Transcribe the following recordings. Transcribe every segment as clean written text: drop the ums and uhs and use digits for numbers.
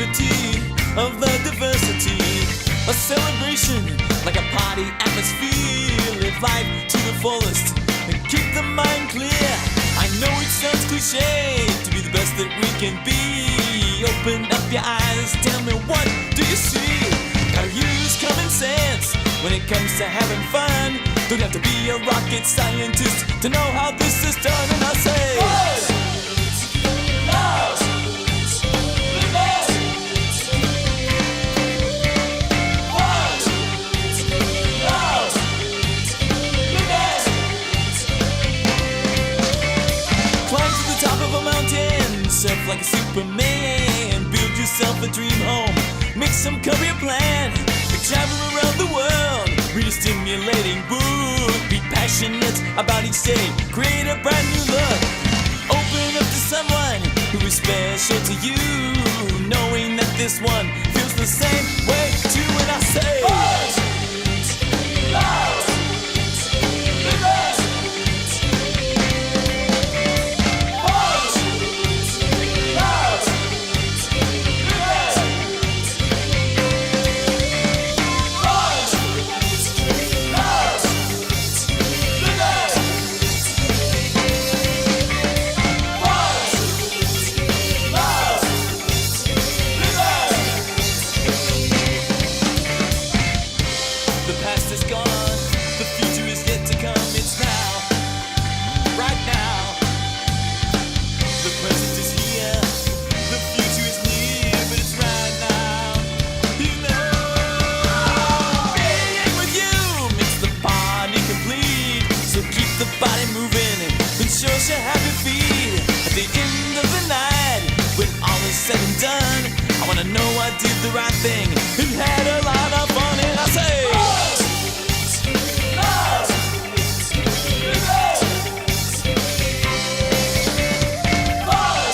creativity of the diversity. A celebration like a party atmosphere. Live life to the fullest and keep the mind clear. I know it sounds cliche to be the best that we can be. Open up your eyes, tell me what do you see? Gotta use common sense when it comes to having fun. Don't have to be a rocket scientist to know how this is done. And I say Buzz! Buzz! Surf like a Superman, build yourself a dream home, make some career plan, travel around the world, read a stimulating book, be passionate about each day, create a brand new look, open up to someone who is special to you, knowing that this one feels the same way too. And I say Buzz! Buzz! The right thing and had a lot of fun. And I say Buzz! Buzz! Buzz! Buzz!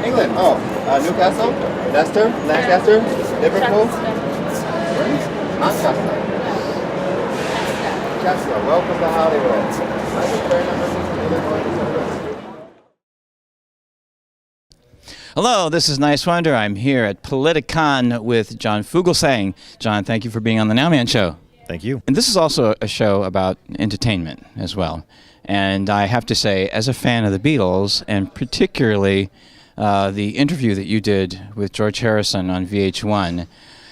England. Oh, Newcastle, Leicester, Lancaster, Liverpool, Manchester. Manchester. Welcome to Hollywood. Hello, this is Niswander. I'm here at Politicon with John Fugelsang. John, thank you for being on the Nowman Show. Thank you. And this is also a show about entertainment as well. And I have to say, as a fan of the Beatles, and particularly the interview that you did with George Harrison on VH1,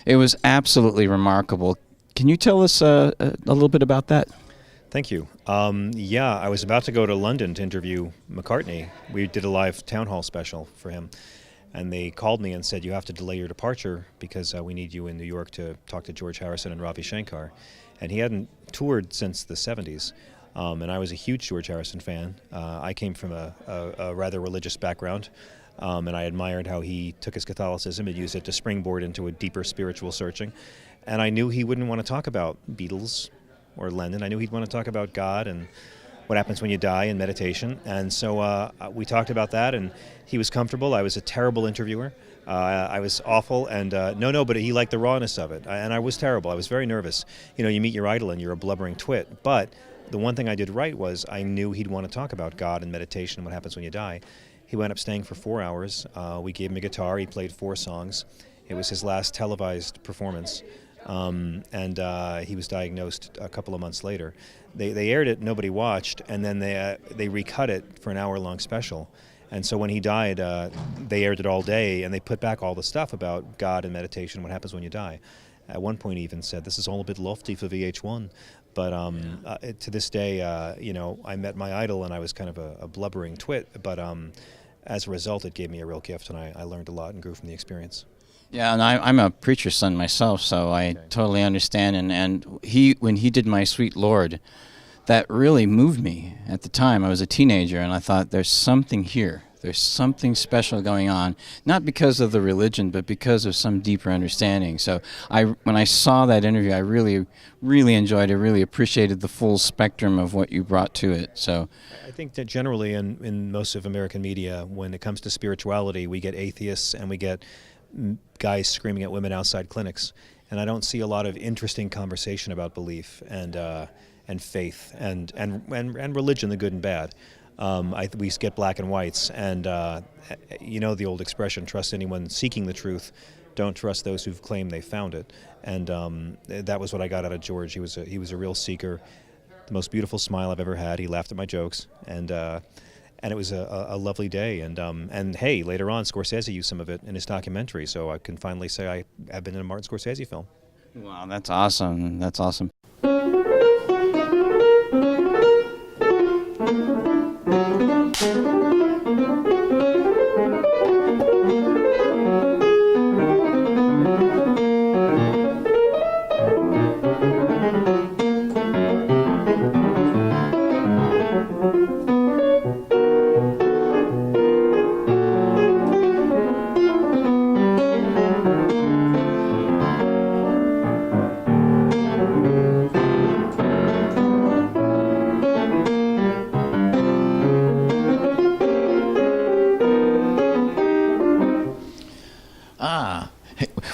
it was absolutely remarkable. Can you tell us a little bit about that? Thank you. Yeah, I was about to go to London to interview McCartney. We did a live town hall special for him. And they called me and said, you have to delay your departure because we need you in New York to talk to George Harrison and Ravi Shankar. And he hadn't toured since the 70s. And I was a huge George Harrison fan. I came from a rather religious background. And I admired how he took his Catholicism and used it to springboard into a deeper spiritual searching. And I knew he wouldn't want to talk about Beatles or Lennon. I knew he'd want to talk about God and what happens when you die and meditation. And so we talked about that, and he was comfortable. I was a terrible interviewer. I was awful, and but he liked the rawness of it. And I was terrible. I was very nervous. You know, you meet your idol and you're a blubbering twit. But the one thing I did right was I knew he'd want to talk about God and meditation and what happens when you die. He wound up staying for 4 hours. We gave him a guitar. He played 4 songs. It was his last televised performance. And he was diagnosed a couple of months later. They aired it, nobody watched, and then they recut it for an hour-long special. And so when he died, they aired it all day, and they put back all the stuff about God and meditation, what happens when you die. At one point he even said, this is all a bit lofty for VH1. But to this day, I met my idol, and I was kind of a blubbering twit. But as a result, it gave me a real gift, and I learned a lot and grew from the experience. Yeah, and I'm a preacher's son myself, so I totally understand. And when he did My Sweet Lord, that really moved me at the time. I was a teenager, and I thought, there's something here. There's something special going on, not because of the religion, but because of some deeper understanding. So when I saw that interview, I really, really enjoyed it, really appreciated the full spectrum of what you brought to it. So I think that generally in most of American media, when it comes to spirituality, we get atheists and we get guys screaming at women outside clinics. And I don't see a lot of interesting conversation about belief and faith and religion, the good and bad. We get black and whites, and you know the old expression, trust anyone seeking the truth, don't trust those who've claimed they found it. And that was what I got out of George. He was a real seeker, the most beautiful smile I've ever had. He laughed at my jokes, and it was a lovely day. And hey, later on, Scorsese used some of it in his documentary, so I can finally say I've been in a Martin Scorsese film. wow, that's awesome. That's awesome.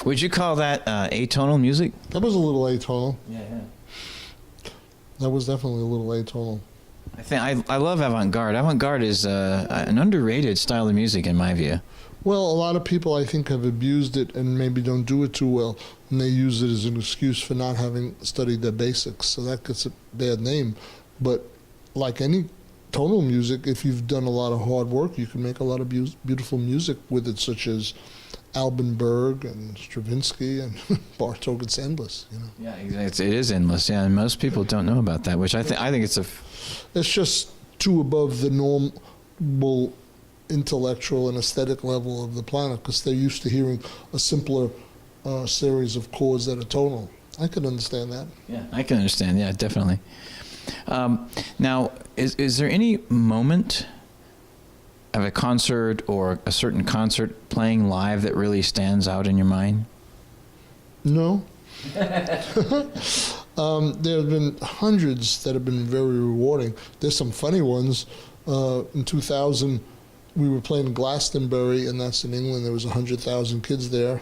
Would you call that atonal music? That was a little atonal. Yeah. That was definitely a little atonal. I love avant-garde. Avant-garde is an underrated style of music in my view. Well, a lot of people, I think, have abused it and maybe don't do it too well, and they use it as an excuse for not having studied their basics. So that gets a bad name. But like any tonal music, if you've done a lot of hard work, you can make a lot of beautiful music with it, such as Alban Berg and Stravinsky and Bartók. It's endless, you know. Yeah, exactly. It is endless. Yeah, and most people don't know about that, which I think it's It's just too above the normal intellectual and aesthetic level of the planet, because they're used to hearing a simpler series of chords that are tonal. I can understand that. Yeah, I can understand. Yeah, definitely. Now, is there any moment of a concert or a certain concert playing live that really stands out in your mind? No. There have been hundreds that have been very rewarding. There's some funny ones. In 2000, we were playing Glastonbury, and that's in England. There was 100,000 kids there.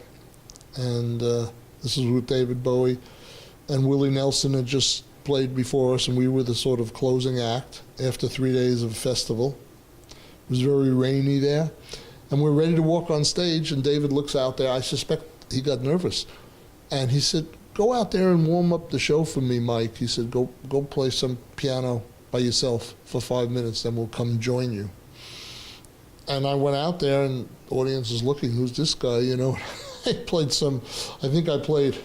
And this was with David Bowie. And Willie Nelson had just played before us, and we were the sort of closing act after 3 days of festival. It was very rainy there. And we're ready to walk on stage, and David looks out there. I suspect he got nervous. And he said, "Go out there and warm up the show for me, Mike." He said, go play some piano by yourself for 5 minutes, then we'll come join you. And I went out there, and the audience was looking, who's this guy, you know? I played I think I played...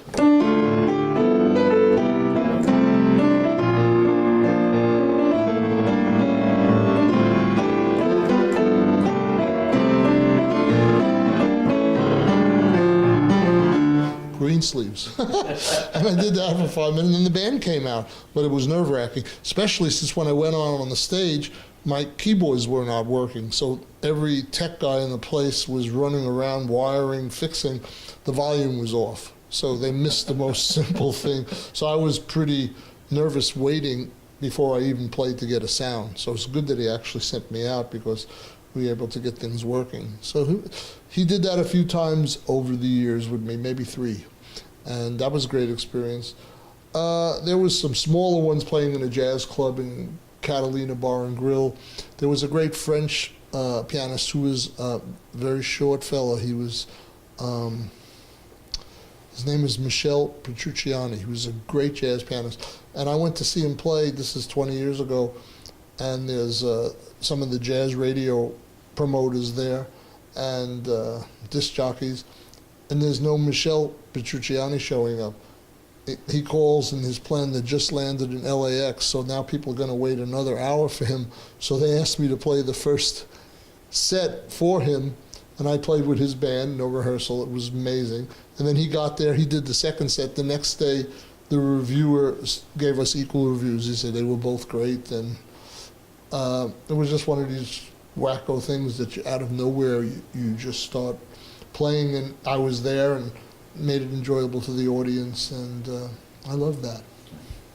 Greensleeves. And I did that for 5 minutes, and then the band came out. But it was nerve-wracking, especially since when I went on the stage, my keyboards were not working. So every tech guy in the place was running around, wiring, fixing. The volume was off. So they missed the most simple thing. So I was pretty nervous waiting before I even played to get a sound. So it's good that he actually sent me out, because we were able to get things working. So he did that a few times over the years with me, maybe 3. And that was a great experience. There was some smaller ones playing in a jazz club in Catalina Bar and Grill. There was a great French pianist who was a very short fella. He was, his name is Michel Petrucciani. He was a great jazz pianist. And I went to see him play, this is 20 years ago, and there's some of the jazz radio promoters there and disc jockeys, and there's no Michel Petrucciani showing up. He calls, and his plane that just landed in LAX, so now people are going to wait another hour for him. So they asked me to play the first set for him, And I played with his band, no rehearsal. It was amazing. And then he got there. He did the second set. The next day, the reviewer gave us equal reviews. He said they were both great. And it was just one of these wacko things that you, out of nowhere, you just start playing. And I was there and made it enjoyable to the audience. And I love that.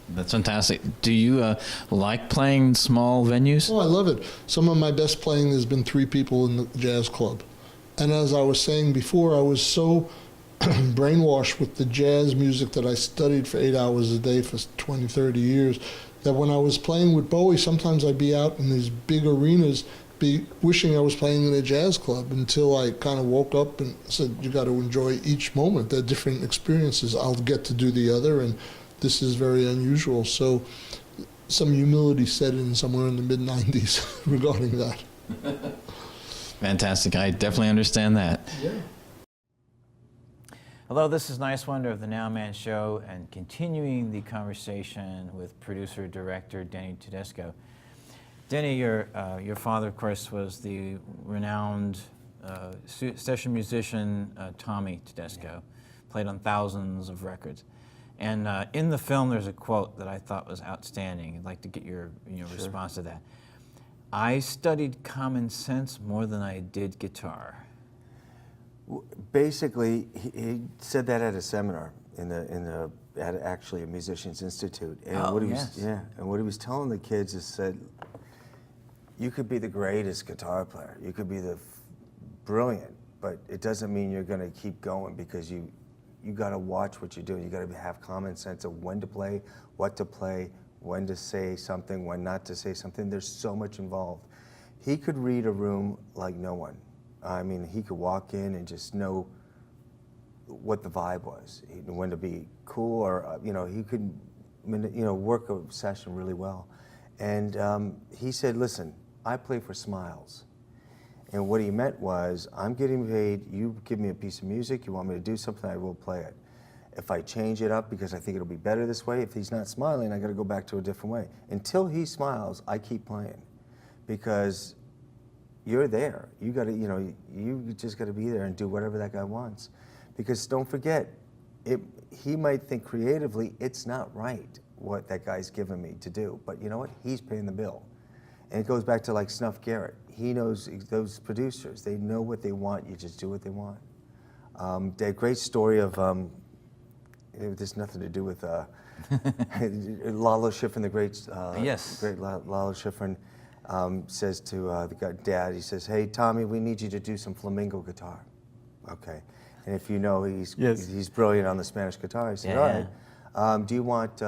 That's fantastic. Do you like playing small venues? Oh, I love it. Some of my best playing has been 3 people in the jazz club. And as I was saying before, I was so brainwashed with the jazz music that I studied for 8 hours a day for 20, 30 years, that when I was playing with Bowie, sometimes I'd be out in these big arenas wishing I was playing in a jazz club, until I kind of woke up and said, you got to enjoy each moment. They're different experiences. I'll get to do the other, and this is very unusual. So some humility set in somewhere in the mid-90s regarding that. Fantastic. I definitely understand that. Yeah. Hello, this is Niswander of the Nowman Show, and continuing the conversation with producer-director Denny Tedesco. Denny, your father, of course, was the renowned session musician Tommy Tedesco, played on thousands of records. And in the film, there's a quote that I thought was outstanding. I'd like to get your response to that. I studied common sense more than I did guitar. Basically, he said that at a seminar at actually a musicians institute. And what he was telling the kids is said, you could be the greatest guitar player, you could be the brilliant, but it doesn't mean you're going to keep going, because you got to watch what you're doing. You got to have common sense of when to play, what to play, when to say something, when not to say something. There's so much involved. He could read a room like no one. I mean, he could walk in and just know what the vibe was, when to be cool, or he could work a session really well. And he said, listen, I play for smiles. And what he meant was, I'm getting paid, you give me a piece of music, you want me to do something, I will play it. If I change it up because I think it'll be better this way, if he's not smiling, I gotta go back to a different way. Until he smiles, I keep playing. Because you're there. You gotta, you just gotta be there and do whatever that guy wants. Because don't forget, he might think creatively, it's not right what that guy's given me to do. But you know what? He's paying the bill. And it goes back to like Snuff Garrett. He knows those producers, they know what they want, you just do what they want. That great story of, there's nothing to do with Lalo Schiffrin, the great Lalo Schiffrin, says to the dad, he says, hey, Tommy, we need you to do some flamenco guitar. Okay. And if you know, he's brilliant on the Spanish guitar. He said, all right, do you want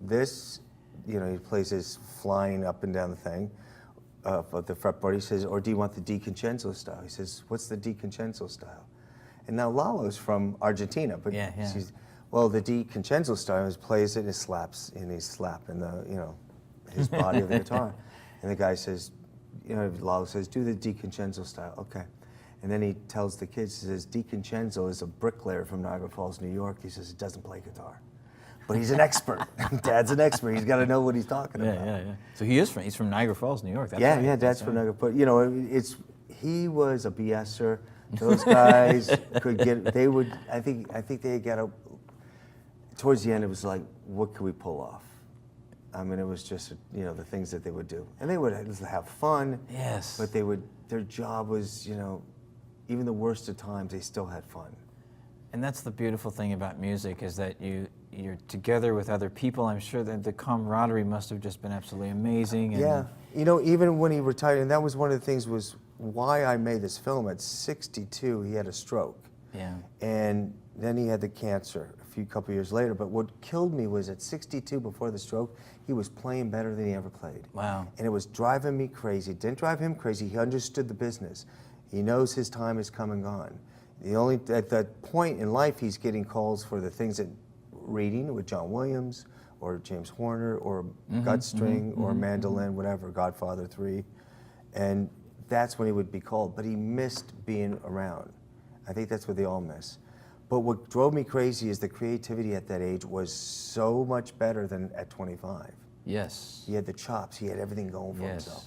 this? He plays his flying up and down the thing, of the fretboard. He says, or do you want the D concenzo style? He says, what's the D concenzo style? And now Lalo's from Argentina, but she's, well, the D concenzo style is plays it and slaps, and he's slapping the, his body of the guitar. And the guy says, Lalo says, do the D concenzo style. Okay. And then he tells the kids, he says, D concenzo is a bricklayer from Niagara Falls, New York. He says, he doesn't play guitar. But he's an expert. Dad's an expert. He's got to know what he's talking about. So he's from Niagara Falls, New York. That's right. Dad's from Niagara. But he was a BSer. Those guys could get. They would. I think they got a. Towards the end, it was like, what could we pull off? I mean, it was just the things that they would do, and they would have fun. Yes. But they would. Their job was even the worst of times, they still had fun. And that's the beautiful thing about music, is that you're together with other people. I'm sure that the camaraderie must have just been absolutely amazing. And even when he retired, and that was one of the things was why I made this film. At 62, he had a stroke. Yeah. And then he had the cancer a couple years later. But what killed me was at 62, before the stroke, he was playing better than he ever played. Wow. And it was driving me crazy. It didn't drive him crazy. He understood the business. He knows his time is come and gone. At that point in life, he's getting calls for the things that reading with John Williams or James Horner or gut string or mandolin, whatever, Godfather 3. And that's when he would be called. But he missed being around. I think that's what they all miss. But what drove me crazy is the creativity at that age was so much better than at 25. Yes. He had the chops. He had everything going for himself.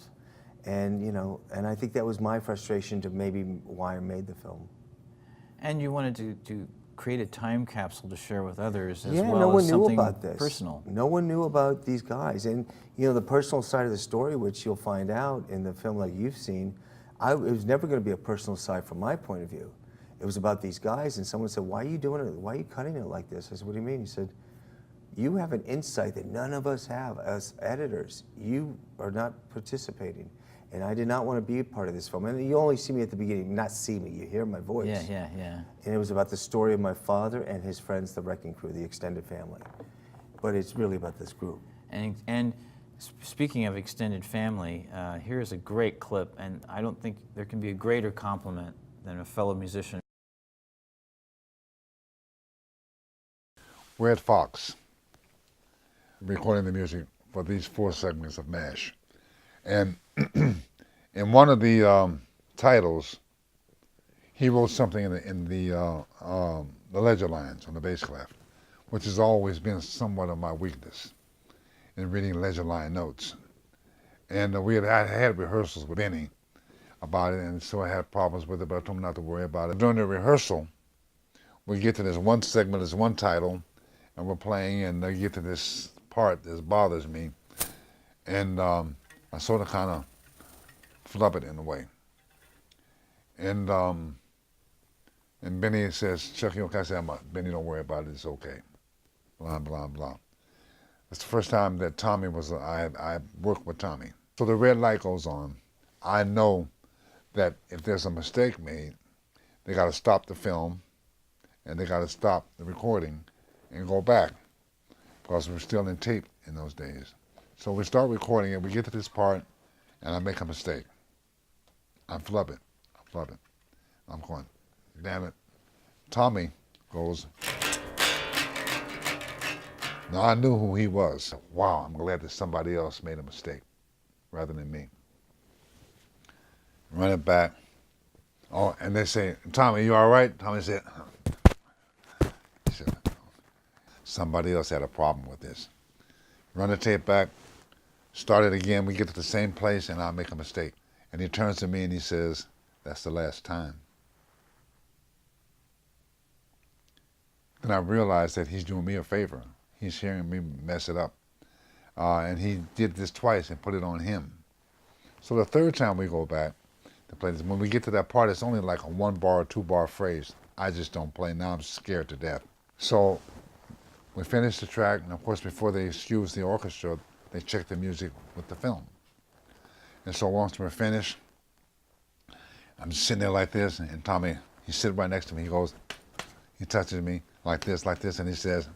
And, you know, and I think that was my frustration to maybe why I made the film. And you wanted to create a time capsule to share with others as Yeah, well no one as knew something about this. personal. No one knew about these guys. And, you know, the personal side of the story, which you'll find out in the film like you've seen, it was never going to be a personal side from my point of view. It was about these guys, and someone said, why are you doing it? Why are you cutting it like this? I said, what do you mean? He said, you have an insight that none of us have as editors. You are not participating. And I did not want to be a part of this film. And you only see me at the beginning, not see me, you hear my voice. Yeah. And it was about the story of my father and his friends, the Wrecking Crew, the extended family. But it's really about this group. And speaking of extended family, here's a great clip, and I don't think there can be a greater compliment than a fellow musician. We're at Fox, recording the music for these 4 segments of MASH. And in one of the titles, he wrote something in the ledger lines on the bass clef, which has always been somewhat of my weakness in reading ledger line notes. And I had rehearsals with Denny about it, and so I had problems with it, but I told him not to worry about it. During the rehearsal, we get to this one segment, this one title, and we're playing, and I get to this part that bothers me, and I sort of kind of flub it in a way. And Benny says, Chuck, you okay? I said, Benny, don't worry about it, it's okay. Blah, blah, blah. It's the first time that Tommy I worked with Tommy. So the red light goes on. I know that if there's a mistake made, they got to stop the film, and they got to stop the recording and go back, because we're still in tape in those days. So we start recording it, we get to this part, and I make a mistake. I flub it. I'm going, damn it. Tommy goes, now I knew who he was. Wow, I'm glad that somebody else made a mistake rather than me. Run it back. Oh, and they say, Tommy, you all right? Tommy said, somebody else had a problem with this. Run the tape back, start it again, we get to the same place, and I'll make a mistake. And he turns to me and he says, that's the last time. Then I realized that he's doing me a favor. He's hearing me mess it up. And he did this twice and put it on him. So the third time we go back to play this, when we get to that part, it's only like a 1-bar or 2-bar phrase. I just don't play. Now I'm scared to death. So we finish the track, and of course before they excuse the orchestra, they check the music with the film. And so once we're finished, I'm just sitting there like this, and Tommy, he's sitting right next to me, he touches me like this, and he says,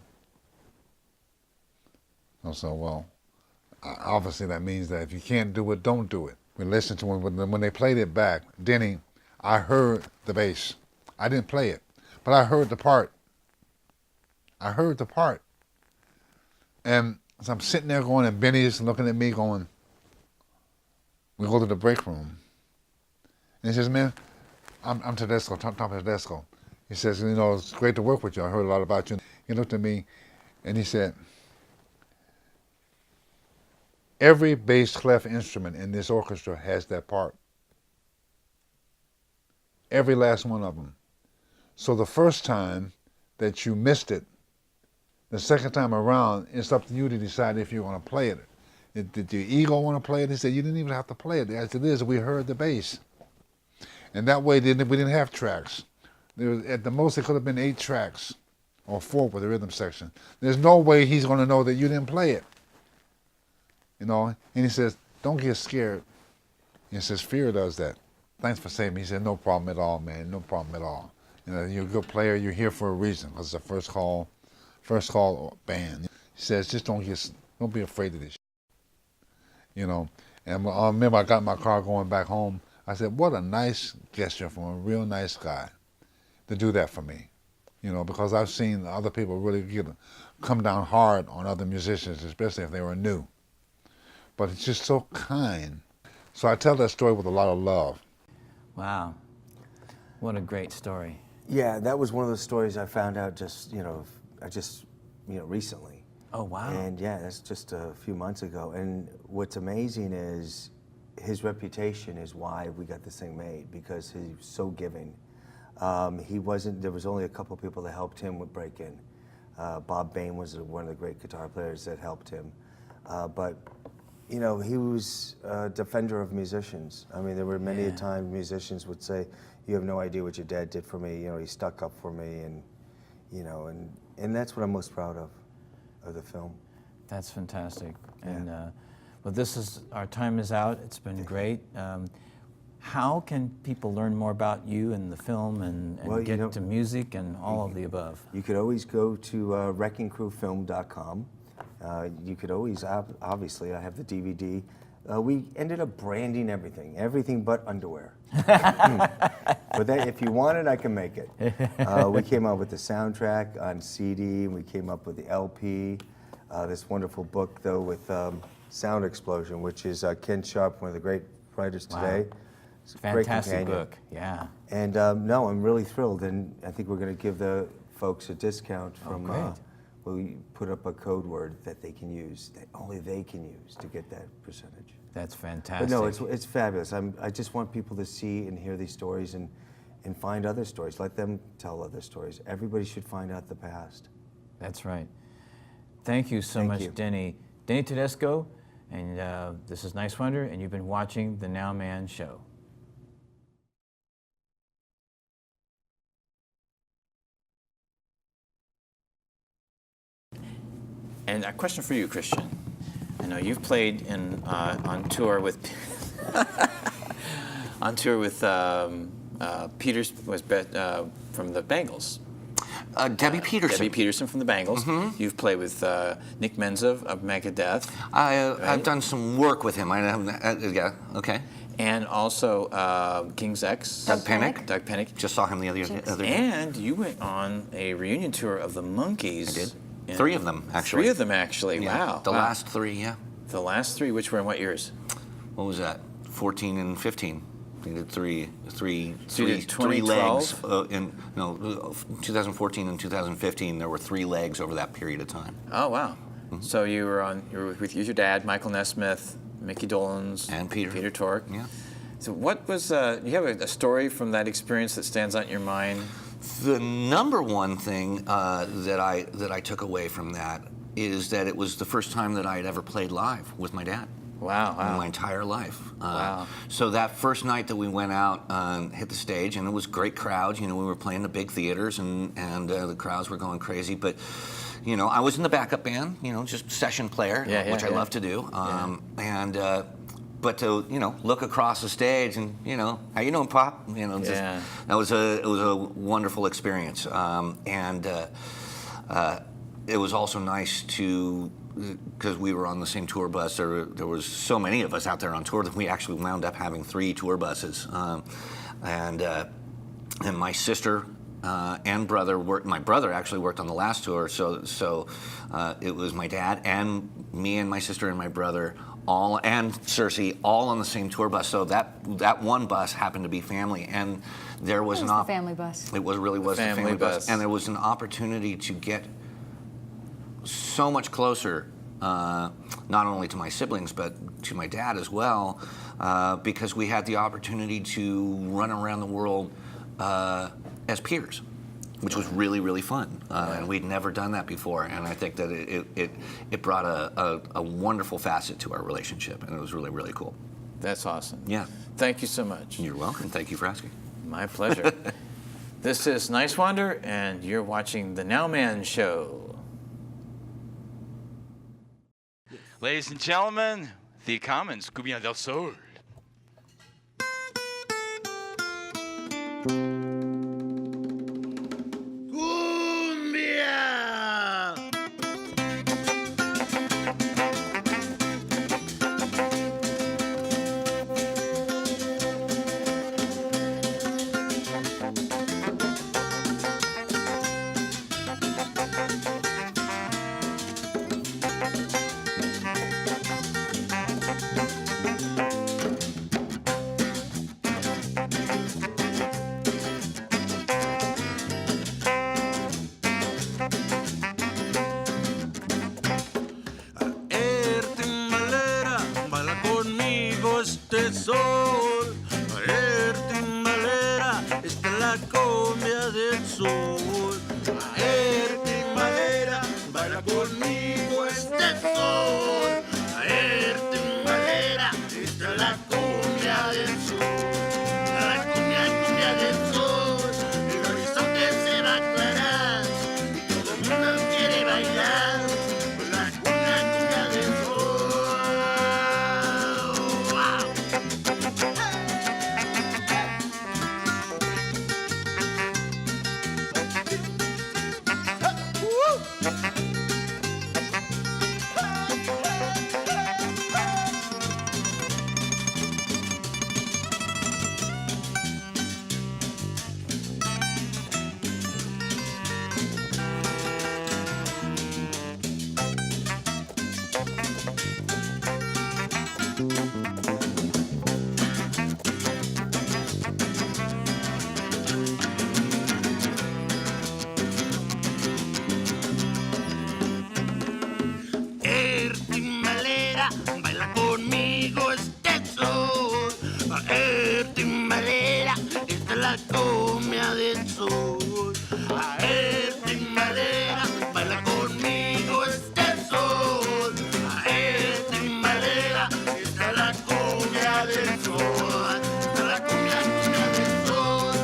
so, well, obviously that means that if you can't do it, don't do it. We listened to when they played it back, Denny, I heard the bass. I didn't play it, but I heard the part. And so I'm sitting there going, and Benny's looking at me going, we go to the break room. And he says, man, I'm Tedesco, Tommy Tedesco. He says, you know, it's great to work with you. I heard a lot about you. He looked at me and he said, every bass clef instrument in this orchestra has that part. Every last one of them. So the first time that you missed it, the second time around, it's up to you to decide if you want to play it. Did your ego want to play it? He said, you didn't even have to play it. As it is, we heard the bass. And that way, we didn't have tracks. At the most, it could have been 8 tracks, or 4 with the rhythm section. There's no way he's going to know that you didn't play it. You know, and he says, don't get scared. He says, fear does that. Thanks for saving me. He said, no problem at all, man, no problem at all. You know, you're a good player, you're here for a reason, because it's a first call band. He says, just don't be afraid of this. You know, and I remember I got in my car going back home. I said, what a nice gesture from a real nice guy to do that for me. You know, because I've seen other people really come down hard on other musicians, especially if they were new. But it's just so kind. So I tell that story with a lot of love. Wow. What a great story. Yeah, that was one of those stories I found out recently. Oh, wow. And yeah, that's just a few months ago. And what's amazing is his reputation is why we got this thing made, because he's so giving. There was only a couple people that helped him with break-in. Bob Bain was one of the great guitar players that helped him. But, you know, he was a defender of musicians. I mean, there were many a time musicians would say, you have no idea what your dad did for me. You know, he stuck up for me, and, you know, and that's what I'm most proud of the film. That's fantastic. And well, our time is out. It's been great. How can people learn more about you and the film and get to music and all of the above? You could always go to wreckingcrewfilm.com. You could always, obviously, I have the DVD. We ended up branding everything but underwear. But that, if you want it, I can make it. We came out with the soundtrack on CD, and we came up with the LP. This wonderful book, though, with Sound Explosion, which is Ken Sharp, one of the great writers today. Wow. It's a fantastic book, yeah. And no, I'm really thrilled, and I think we're going to give the folks a discount from. We put up a code word that they can use, that only they can use to get that percentage. That's fantastic. But no, it's fabulous. I just want people to see and hear these stories and find other stories. Let them tell other stories. Everybody should find out the past. That's right. Thank you so much, Denny. Denny Tedesco, and this is Niswander, and you've been watching The Nowman Show. And a question for you, Christian. I know you've played on tour with Peters from the Bangles. Debbie Peterson. Debbie Peterson from the Bangles. Mm-hmm. You've played with Nick Menza of Megadeth. I've done some work with him. Yeah, okay. And also King's X. Doug Pinnick. Doug Pinnick. Just saw him the other day. And you went on a reunion tour of the Monkees. I did. 3 of them, actually. 3 of them, actually. Yeah. Wow. The last 3, yeah. The last 3, which were in what years? What was that? 14 and 15. I think three three legs. In 2014 and 2015, there were 3 legs over that period of time. Oh wow! Mm-hmm. So you were with your dad, Michael Nesmith, Mickey Dolenz, and Peter Tork. Yeah. So what was? Do you have a story from that experience that stands out in your mind? The number one thing that I took away from that is that it was the first time that I had ever played live with my dad. Wow. In my entire life. Wow. So that first night that we went out and hit the stage, and it was great crowds. You know, we were playing the big theaters, and the crowds were going crazy. But, you know, I was in the backup band, you know, just session player, which I love to do. But to, you know, look across the stage and, you know, how you doing, Pop? You know, it was a wonderful experience. It was also nice to, because we were on the same tour bus, there was so many of us out there on tour that we actually wound up having 3 tour buses. And my sister and brother my brother actually worked on the last tour, so it was my dad and me and my sister and my brother and Cersei all on the same tour bus. So that one bus happened to be family, and there was the family bus. It really was the family bus, and there was an opportunity to get so much closer, not only to my siblings but to my dad as well, because we had the opportunity to run around the world as peers, which was really, really fun. And we'd never done that before, and I think that it brought a wonderful facet to our relationship, and it was really, really cool. That's awesome. Yeah. Thank you so much. You're welcome. Thank you for asking. My pleasure. This is Niswander, and you're watching The Nowman Show. Ladies and gentlemen, the Commons, Cumbia del Sol. de sol. Aer timbalera, esta es la cumbia del sol. Aer timbalera, baila conmigo este sol. Aer timbalera, esta es la cumbia del sol. La cumbia, cumbia del sol. El horizonte se va a aclarar y todo el mundo quiere bailar. La cumbia, cumbia del sol. Wow. Timbalera, baila conmigo este sol. Timbalera, esta es la cumbia del sol. Timbalera, baila conmigo este sol. Timbalera, esta es la cumbia del sol. Esta es la cumbia, cumbia del sol.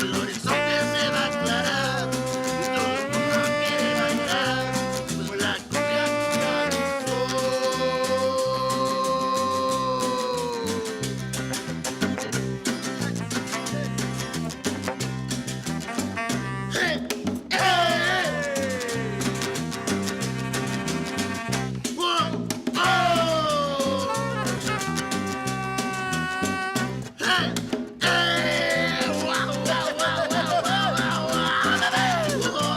El horizonte se va a aclarar y todo el mundo quiere bailar. Pues la cumbia, cumbia del sol. Hey, hey, whoa, oh. Hey, hey, wow, wow, wow, wow, wow, wow, wow.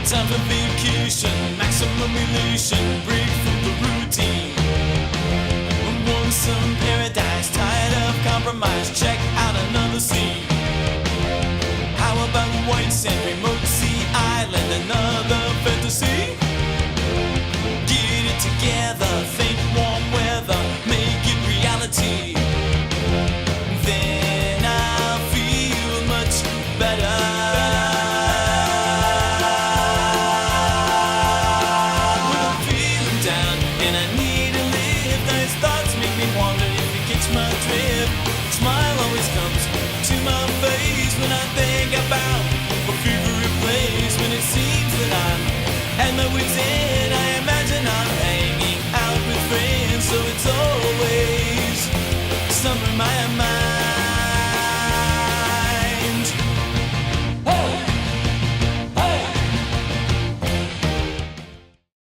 Time for vacation, maximum elation, break from the routine. Want some paradise, tired of compromise, check